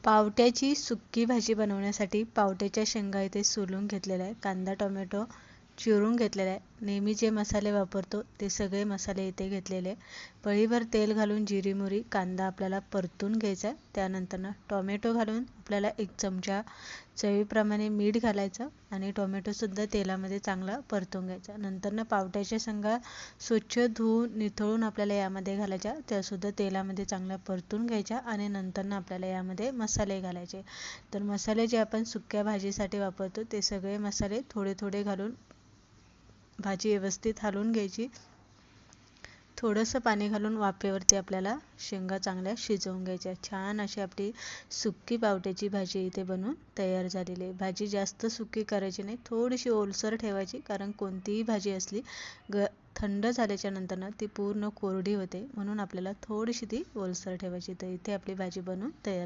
पावट्याची सुक्की भाजी बनवण्यासाठी पावट्याच्या शेंगा इथे सोलून घेतलेल्या आहे. कांदा टोमॅटो चिरून घेतलेला आहे. नेहमी जे मसाले वापरतो ते सगळे मसाले इथे घेतलेले आहे. पळीभर तेल घालून जिरी मोहरी कांदा आपल्याला परतून घ्यायचा आहे. त्यानंतर टोमॅटो घालून आपल्याला 1 चमचा चवीप्रमाणे मीठ घालायचं आणि टोमॅटोसुद्धा तेलामध्ये चांगला परतून घ्यायचा. नंतर पावट्याच्या शेंगा स्वच्छ धुवून निथळून आपल्याला यामध्ये घालायच्या. त्यासुद्धा तेलामध्ये चांगल्या परतून घ्यायच्या आणि नंतर आपल्याला यामध्ये मसाले घालायचे. तर मसाले जे आपण सुक्या भाजीसाठी वापरतो ते सगळे मसाले थोडे थोडे घालून भाजी व्यवस्थित हलवून घ्यायची. थोडंसं पाणी घालून वाफेवरती आपल्याला शेंगा चांगल्या शिजवून घ्यायच्या. छान अशी आपली सुक्की पावट्याची भाजी इथे बनवून तयार झालेली आहे. भाजी जास्त सुक्की करायची नाही, थोडीशी ओलसर ठेवायची, कारण कोणतीही भाजी असली थंड झाल्याच्या नंतर ती पूर्ण कोरडी होते, म्हणून आपल्याला थोडीशी ती ओलसर ठेवायची. तर इथे आपली भाजी बनवून तयार.